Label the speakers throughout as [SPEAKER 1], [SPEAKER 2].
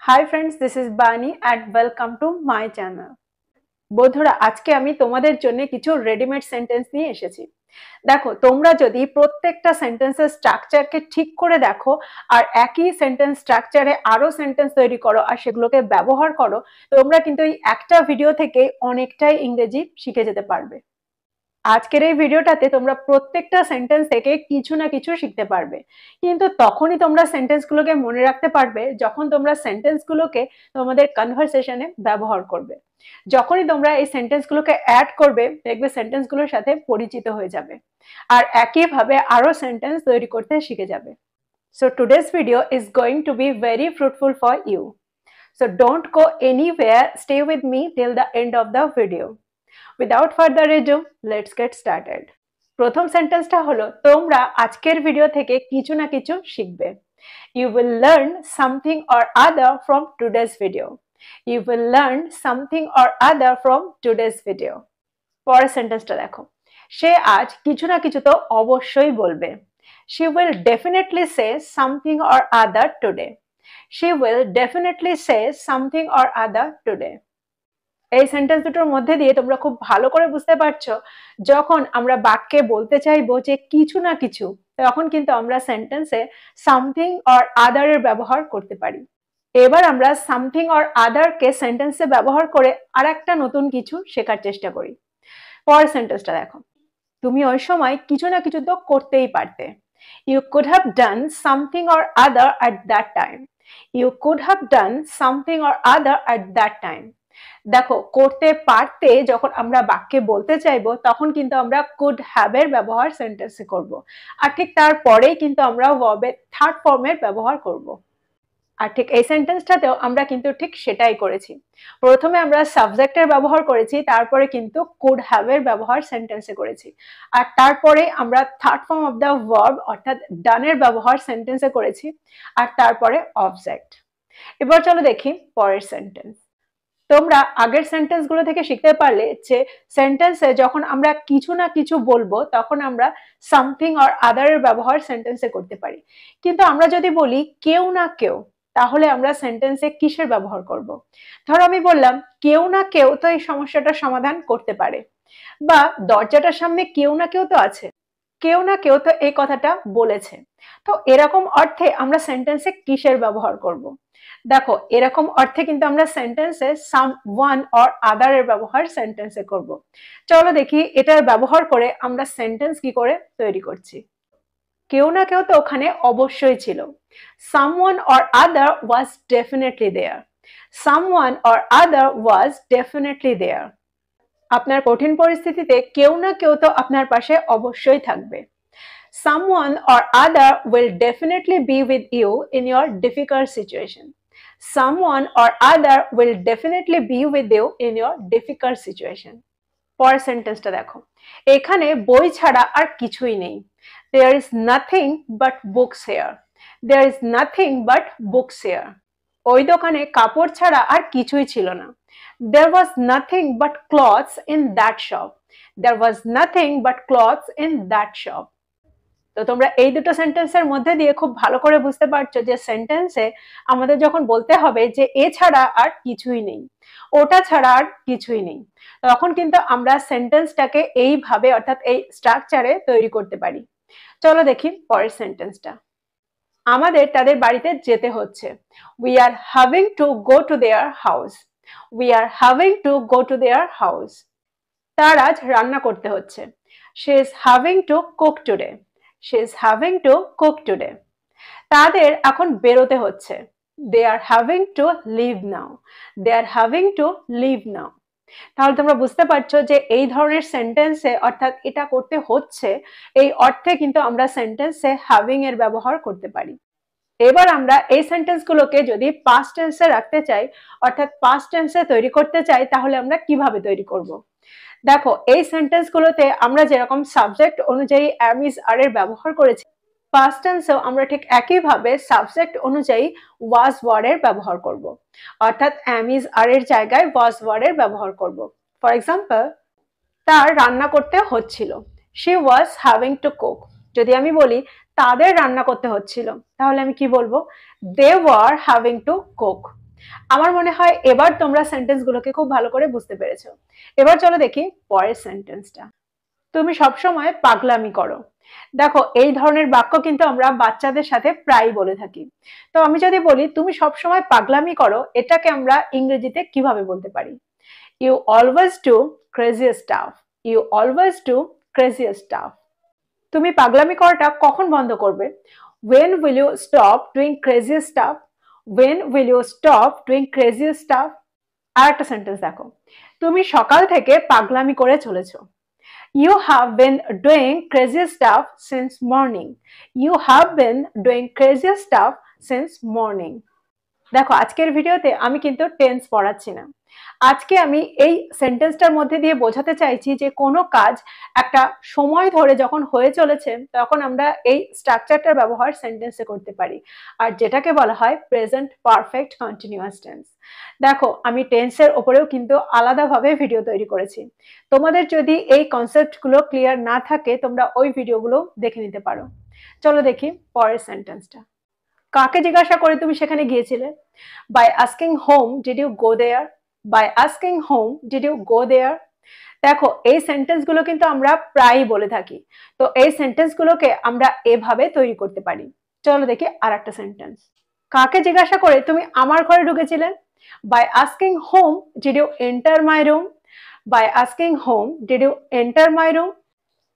[SPEAKER 1] Hi friends, this is Bani and welcome to my channel. বন্ধুরা আজকে আমি তোমাদের জন্য কিছু রেডিমেড সেন্টেন্স নিয়ে এসেছি। দেখো, তোমরা যদি প্রত্যেকটা সেন্টেন্সের স্ট্রাকচারকে ঠিক করে দেখো আর একই সেন্টেন্স স্ট্রাকচারে আরো সেন্টেন্স তৈরি করো আর সেগুলোকে ব্যবহার করো, তোমরা কিন্তু এই একটা ভিডিও থেকে অনেকটাই ইংরেজি শিখে যেতে পারবে। আজকের এই ভিডিওটাতে তোমরা প্রত্যেকটা সেন্টেন্স থেকে কিছু না কিছু শিখতে পারবে, কিন্তু তখনই তোমরা সেন্টেন্সগুলোকে মনে রাখতে পারবে যখন তোমরা সেন্টেন্সগুলোকে তোমাদের কনভারসেশনে ব্যবহার করবে। যখনই তোমরা এই সেন্টেন্সগুলোকে অ্যাড করবে, দেখবে সেন্টেন্সগুলোর সাথে পরিচিত হয়ে যাবে আর একইভাবে আরো সেন্টেন্স তৈরি করতে শিখে যাবে। So today's video is going to be very fruitful for you. So don't go anywhere, stay with me till the end of the video. Without further ado, let's get started. প্রথম সেন্টেন্সটা হলো, তোমরা আজকের video থেকে কিছু না কিছু শিখবে। You will learn something or other from today's video. You will learn something or other from today's video. পরের সেন্টেন্সটা দেখো, সে আজ কিছু না কিছু তো অবশ্যই বলবে। She will definitely say something or other today. She will definitely say something or other today. এই সেন্টেন্স দুটোর মধ্যে দিয়ে তোমরা খুব ভালো করে বুঝতে পারছো, যখন আমরা বাক্যে বলতে চাইবো যে কিছু না কিছু, তখন কিন্তু আমরা সেন্টেন্সে সামথিং অর আদার এর ব্যবহার করতে পারি। এবার আমরা সামথিং অর আদার কে সেন্টেন্সে ব্যবহার করে আরেকটা নতুন কিছু শেখার চেষ্টা করি। পরের সেন্টেন্সটা দেখো, তুমি ওই সময় কিছু না কিছু তো করতেই পারতে। You could have done something or other at that time. You could have done something or other at that time. দেখো, করতে পারতে যখন আমরা বাক্যে বলতে চাইবো তখন কিন্তু আমরা কুড হ্যাভ এর ব্যবহার সেন্টেন্সে করব, আর ঠিক তারপরেই কিন্তু আমরা ভার্বের থার্ড ফর্মের ব্যবহার করব। আর ঠিক এই সেন্টেন্সটাতেও আমরা কিন্তু ঠিক সেটাই করেছি। প্রথমে আমরা সাবজেক্টের ব্যবহার করেছি, তারপরে কিন্তু কুড হ্যাভ এর ব্যবহার সেন্টেন্সে করেছি, আর তারপরে আমরা third form of the verb অর্থাৎ ডানের ব্যবহার সেন্টেন্সে করেছি, আর তারপরে অবজেক্ট। এবার চলো দেখি পরের সেন্টেন্স। তোমরা আগের সেন্টেন্সগুলো থেকে শিখতে পারলে যে সেন্টেন্সে যখন আমরা কিছু না কিছু বলবো তখন আমরা সামথিং অর আদার এর ব্যবহার সেন্টেন্সে করতে পারি, কিন্তু আমরা যদি বলি কেউ না কেউ, তাহলে আমরা সেন্টেন্সে কিসের ব্যবহার করব? ধরো আমি বললাম কেউ না কেউ তো এই সমস্যাটার সমাধান করতে পারে, বা দরজাটার সামনে কেউ না কেউ তো আছে, কেউ না কেউ তো এই কথাটা বলেছে। তো এরকম অর্থে আমরা সেন্টেন্সে কিসের ব্যবহার করব? দেখো, এরকম অর্থে কিন্তু আমরা সেন্টেন্সে সাম ওয়ান অর আদার এর ব্যবহার সেন্টেন্সে করব। চলো দেখি এটার ব্যবহার করে আমরা সেন্টেন্স কি করে তৈরি করছি। কেউ না কেউ তো ওখানে অবশ্যই ছিল। Someone or other was definitely there. Someone or other was definitely there. আপনার কঠিন পরিস্থিতিতে কেউ না কেউ তো আপনার পাশে অবশ্যই থাকবে। Someone or other will definitely be with you in your difficult situation. Someone or other will definitely be with you in your difficult situation. পরের সেন্টেন্সটা দেখো, এখানে বই ছাড়া আর কিছুই নেই। There is nothing but books here. There is nothing but books here. ওই দোকানে কাপড় ছাড়া আর কিছুই ছিল না। There was nothing but clothes in that shop. There was nothing but clothes in that shop. তো তোমরা এই দুটো সেন্টেন্সের মধ্যে দিয়ে খুব ভালো করে বুঝতে পারছো যে সেন্টেন্সে আমাদের যখন বলতে হবে যে এছাড়া আর কিছুই নেই, ওটা ছাড়া আর কিছুই নেই, তখন কিন্তু আমরা সেন্টেন্সটাকে এইভাবে অর্থাৎ এই স্ট্রাকচারে তৈরি করতে পারি। চলো দেখি পরের সেন্টেন্সটা। আমাদের তাদের বাড়িতে যেতে হচ্ছে। We are having to go to their house. We are having to go to their house. তার আজ রান্না করতে হচ্ছে। She is having to cook today. She is having to cook today. তাদের এখন বেরোতে হচ্ছে। They are having to leave now. They are having to leave now. তাহলে তোমরা বুঝতে পারছো যে এই ধরনের সেন্টেন্সে অর্থাৎ এটা করতে হচ্ছে, এই অর্থে কিন্তু আমরা সেন্টেন্সে হ্যাভিং এর ব্যবহার করতে পারি। এবার আমরা এই সেন্টেন্সগুলোকে যদি পাস্ট টেন্সে রাখতে চাই অর্থাৎ পাস্ট টেন্সে তৈরি করতে চাই, তাহলে আমরা কিভাবে তৈরি করব? দেখো, এই সেন্টেন্সগুলোতে আমরা যেরকম সাবজেক্ট অনুযায়ী am is are এর ব্যবহার করেছি, পাস্ট টেন্সেও আমরা ঠিক একইভাবে সাবজেক্ট অনুযায়ী was were এর ব্যবহার করব, অর্থাৎ am is are এর জায়গায় was were এর ব্যবহার করব। ফর এক্সাম্পল, তার রান্না করতে হচ্ছিল। She was having to cook. যদি আমি বলি তাদের রান্না করতে হচ্ছিল, তাহলে আমি কি বলবো? They were having to cook. আমার মনে হয় এবার তোমরা সেন্টেন্সগুলোকে খুব ভালো করে বুঝতে পেরেছো। এবার চলো দেখি পরের সেন্টেন্সটা। তুমি সবসময় পাগলামি করো। দেখো, এই ধরনের বাক্য কিন্তু আমরা বাচ্চাদের সাথে প্রায় বলে থাকি। তো আমি যদি বলি তুমি সবসময় পাগলামি করো, এটাকে আমরা ইংরেজিতে কিভাবে বলতে পারি? You always do crazy stuff. You always do crazy stuff. তুমি পাগলামি করাটা কখন বন্ধ করবে? When will you stop doing crazy stuff? When will you stop doing crazy stuff? আর একটা সেন্টেন্স দেখো, তুমি সকাল থেকে পাগলামি করে চলেছো। You have been doing crazy stuff since morning. You have been doing crazy stuff since morning. দেখো, আজকের ভিডিওতে আমি কিন্তু টেন্স পড়াচ্ছি না। আজকে আমি এই সেন্টেন্সটার মধ্যে দিয়ে বোঝাতে চাইছি যে কোনো কাজ একটা সময় ধরে যখন হয়ে চলেছে তখন আমরা এই স্ট্রাকচারটার ব্যবহার সেন্টেন্সে করতে পারি, আর যেটাকে বলা হয় প্রেজেন্ট পারফেক্ট কন্টিনিউয়াস টেন্স। দেখো, আমি টেন্সের ওপরেও কিন্তু আলাদাভাবে ভিডিও তৈরি করেছি। তোমাদের যদি এই কনসেপ্টগুলো ক্লিয়ার না থাকে তোমরা ওই ভিডিওগুলো দেখে নিতে পারো। চলো দেখি পরের সেন্টেন্সটা। কাকে জিজ্ঞাসা করে তুমি সেখানে গিয়েছিলে? By asking home did you go there. By asking home did you go there. দেখো, এই সেন্টেন্সগুলো কিন্তু আমরা প্রায়ই বলে থাকি। তো এই সেন্টেন্সগুলোকে আমরা এভাবে তৈরি করতে পারি। চলো দেখি আর একটা সেন্টেন্স। কাকে জিজ্ঞাসা করে তুমি আমার ঘরে ঢুকেছিলে? By asking home did you enter my room. By asking home did you enter my room.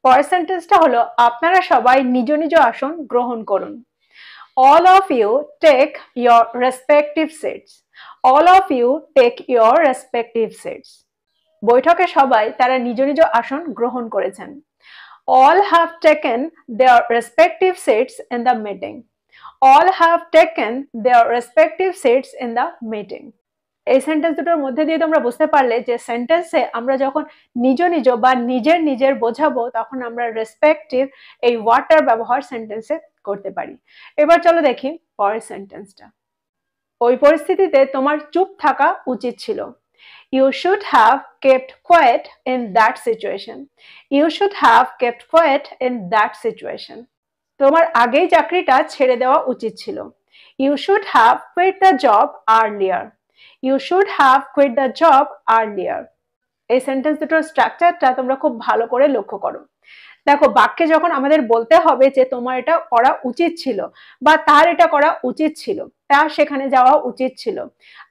[SPEAKER 1] পরের সেন্টেন্সটা হলো আপনারা সবাই নিজ নিজ আসন গ্রহণ করুন। All of you take your respective seats. All of you take your respective seats. বৈঠকে সবাই তারা নিজ নিজ আসন গ্রহণ করেছেন। All have taken their respective seats in the meeting. All have taken their respective seats in the meeting. এই sentence দুটোর মধ্যে দিয়ে তোমরা বুঝতে পারলে যে সেন্টেন্সে আমরা যখন নিজ নিজ বা নিজের নিজের বোঝাবো তখন আমরা রেসপেক্টিভ এই ওয়ার্ডটার ব্যবহার সেন্টেন্সে করতে পারি। এবার চলো দেখি পরের সেন্টেন্সটা। ওই পরিস্থিতিতে তোমার চুপ থাকা উচিত ছিল। You should have kept quiet in that situation. You should have kept quiet in that situation. তোমার আগেই চাকরিটা ছেড়ে দেওয়া উচিত ছিল। You should have quit the job earlier. You should have quit the job earlier. এই সেন্টেন্স দুটোর স্ট্রাকচারটা তোমরা খুব ভালো করে লক্ষ্য করো। দেখো, বাক্যে যখন আমাদের বলতে হবে যে তোমার এটা করা উচিত ছিল বা তার এটা করা উচিত ছিল, তার সেখানে যাওয়া উচিত ছিল,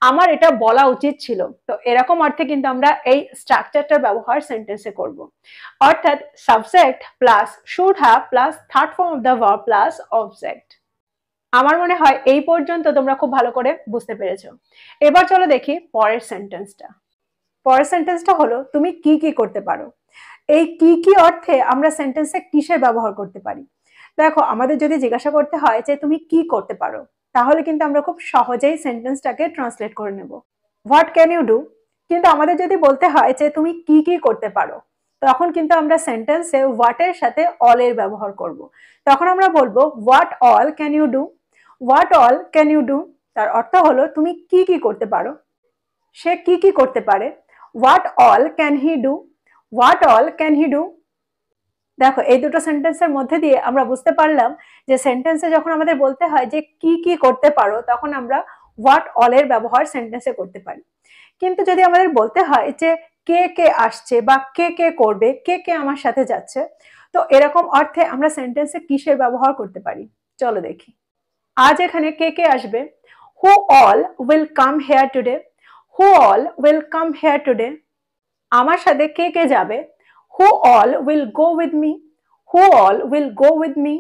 [SPEAKER 1] আমার এটা বলা উচিত ছিল, তো এরকম অর্থে কিন্তু আমরা এই স্ট্রাকচারটার ব্যবহার সেন্টেন্সে করব। অর্থাৎ subject plus should have plus third form of the verb plus object. আমার মনে হয় এই পর্যন্ত তোমরা খুব ভালো করে বুঝতে পেরেছো। এবার চলো দেখি পরের সেন্টেন্সটা। পরের সেন্টেন্সটা হলো তুমি কি কি করতে পারো। এই কি কি অর্থে আমরা সেন্টেন্সে কিসের ব্যবহার করতে পারি? দেখো, আমাদের যদি জিজ্ঞাসা করতে হয় যে তুমি কি করতে পারো, তাহলে কিন্তু আমরা খুব সহজেই সেন্টেন্সটাকে ট্রান্সলেট করে নেব, হোয়াট ক্যান ইউ ডু। কিন্তু আমাদের যদি বলতে হয় যে তুমি কি কি করতে পারো, তখন কিন্তু আমরা সেন্টেন্সে হোয়াট এর সাথে অল এর ব্যবহার করব। তখন আমরা বলবো what all can you do. What all can you do তার অর্থ হলো তুমি কি কি করতে পারো, সে কি কি করতে পারে। What all can he do. What all can he do. দেখো, এই দুটো সেন্টেন্সের মধ্যে দিয়ে আমরা বুঝতে পারলাম যে সেন্টেন্সে যখন আমাদের বলতে হয় যে কি কি করতে পারো, তখন আমরা হোয়াট অল এর ব্যবহার সেন্টেন্সে করতে পারি। কিন্তু যদি আমাদের বলতে হয় যে কে কে আসছে বা কে কে করবে, কে কে আমার সাথে যাচ্ছে, তো এরকম অর্থে আমরা সেন্টেন্সে কিসের ব্যবহার করতে পারি? চলো দেখি। আজ এখানে কে কে আসবে? Who all will come here today. Who all will come here today. আমার সাথে কে কে যাবে? Who all will go with me. Who all will go with me.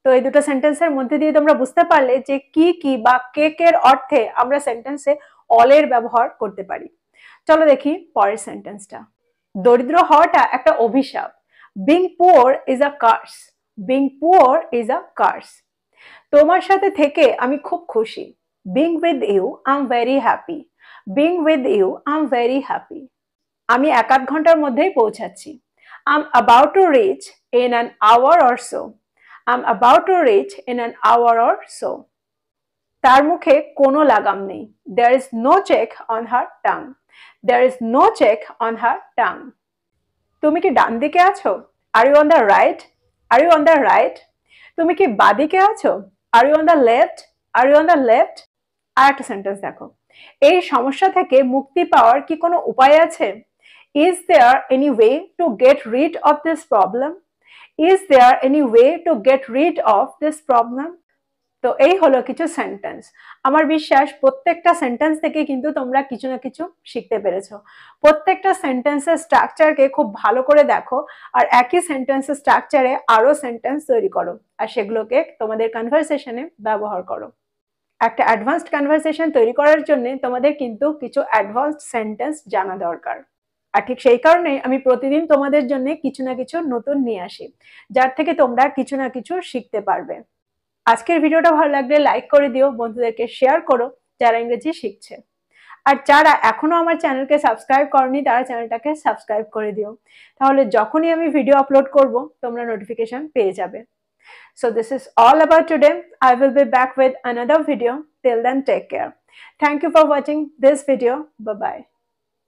[SPEAKER 1] তো এই দুটো সেন্টেন্সের মধ্যে দিয়ে তোমরা বুঝতে পারলে যে কি কি বা কে কের অর্থে আমরা সেন্টেন্সে অল এর ব্যবহার করতে পারি। চলো দেখি পরের সেন্টেন্সটা। দরিদ্র হওয়াটা একটা অভিশাপ। Being poor is a curse. Being poor is a curse. তোমার সাথে থেকে আমি খুব খুশি। Being with you I am very happy. Being with you I am very happy. আমি 1-8 ঘন্টার মধ্যেই পৌঁছাচ্ছি। I am about to reach in an hour or so. I am about to reach in an hour or so. তার মুখে কোনো লাগাম নেই। There is no check on her tongue. There is no check on her tongue. তুমি কি ডান দিকে আছো? Are you on the right? Are you on the right? তুমি কি বাদিকে আছো? Are you on the left? Are you on the left? আর একটা সেন্টেন্স দেখো। এই সমস্যা থেকে মুক্তি পাওয়ার কি কোনো উপায় আছে? Is there any way to get rid of this problem? Is there any way to get rid of this problem? তো এই হলো কিছু সেন্টেন্স। আমার বিশ্বাস প্রত্যেকটা সেন্টেন্স থেকে কিন্তু তোমরা কিছু না কিছু শিখতে পেরেছো। প্রত্যেকটা সেন্টেন্সের স্ট্রাকচারকে খুব ভালো করে দেখো, আর একই সেন্টেন্সের স্ট্রাকচারে আরো সেন্টেন্স তৈরি করো, আর সেগুলোকে তোমাদের কনভারসেশনে ব্যবহার করো। একটা অ্যাডভান্সড কনভারসেশন তৈরি করার জন্য তোমাদের কিন্তু কিছু অ্যাডভান্সড সেন্টেন্স জানা দরকার। আর ঠিক সেই কারণেই আমি প্রতিদিন তোমাদের জন্য কিছু না কিছু নতুন নিয়ে আসি, যার থেকে তোমরা কিছু না কিছু শিখতে পারবে। আজকের ভিডিওটা ভালো লাগলে লাইক করে দিও, বন্ধুদেরকে শেয়ার করো যারা ইংরেজি শিখছে। আর যারা এখনো আমার চ্যানেলকে সাবস্ক্রাইব করনি তারা চ্যানেলটাকে সাবস্ক্রাইব করে দিও, তাহলে যখনই আমি ভিডিও আপলোড করব তোমরা নোটিফিকেশন পেয়ে যাবে। So this is all about today. I will be back with another video. Till then, take care. Thank you for watching this video. Bye bye.